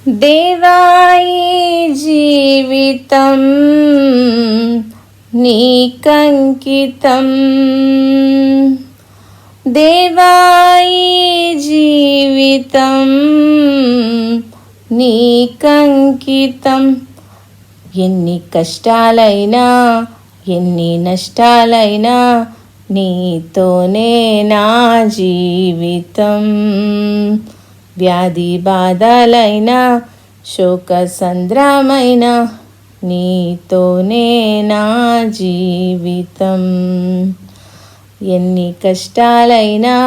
దేవాయి జీవితం నీకంకితం, దేవాయి జీవితం నీకంకితం. ఎన్ని కష్టాలైనా ఎన్ని నష్టాలైనా నీతోనే నా జీవితం. వ్యాధి బాధలైనా శోక సంద్రమైన నీతోనే నా జీవితం. ఎన్ని కష్టాలైనా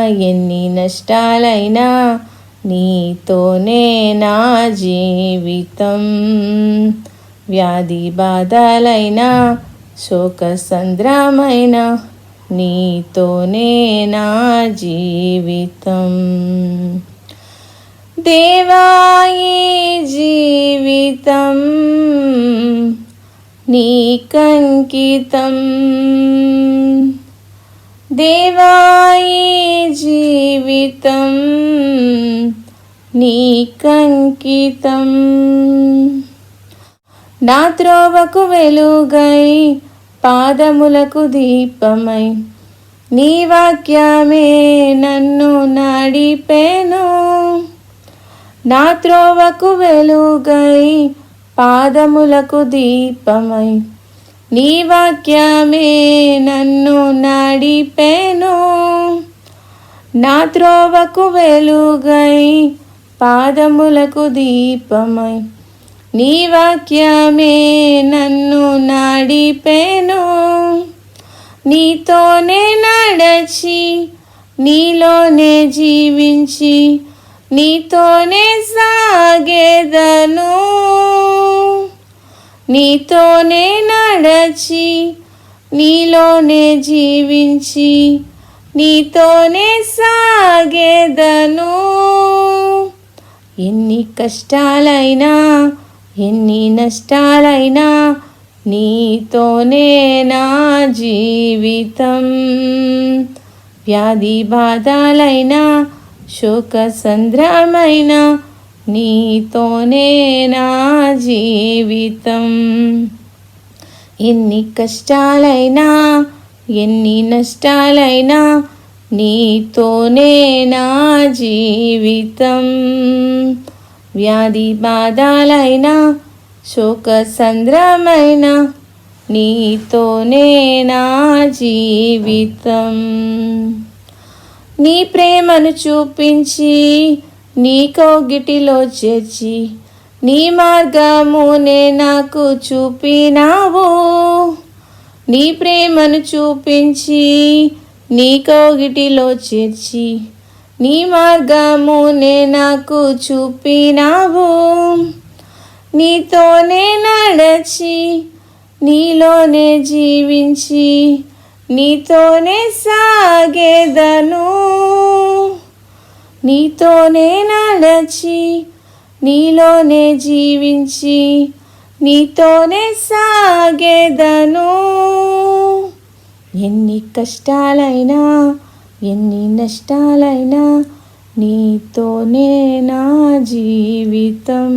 ఎన్ని నష్టాలైనా నీతోనే నా జీవితం. వ్యాధి బాధలైనా శోక సంద్రమైన నీతోనే నా జీవితం. దేవాయి జీవితం నీకంకితం, దేవాయి జీవితం నీకంకితం. నా త్రోవకు వెలుగై పాదములకు దీపమై నీ వాక్యమే నన్ను నడిపెను. నా త్రోవకు వెలుగై పాదములకు దీపమై నీ వాక్యమే నన్ను నడిపెను. నా త్రోవకు వెలుగై పాదములకు దీపమై నీ వాక్యమే నన్ను నడిపెను. నీతోనే నడచి నీలోనే జీవించి నీతోనే సాగేదను. నీతోనే నడచి నీలోనే జీవించి నీతోనే సాగేదను. ఎన్ని కష్టాలైనా ఎన్ని నష్టాలైనా నీతోనే నా జీవితం. వ్యాధి బాధలైనా శోక సంద్రమైన నీతోనే నా జీవితం. ఎన్ని కష్టాలైనా ఎన్ని నష్టాలైనా నీతోనే నా జీవితం. వ్యాధి బాధలైనా శోక సంద్రమైన నీతోనే నా జీవితం. నీ ప్రేమను చూపించి నీ కౌగిటిలో చేర్చి నీ మార్గమునే నాకు చూపినావు. నీ ప్రేమను చూపించి నీ కౌగిటిలో చేర్చి నీ మార్గమునే నాకు చూపినావు. నీతోనే నడచి నీలోనే జీవించి నీతోనే సాగేదను. నీతోనే నడచి నీలోనే జీవించి నీతోనే సాగేదను. ఎన్ని కష్టాలైనా ఎన్ని నష్టాలైనా నీతోనే నా జీవితం.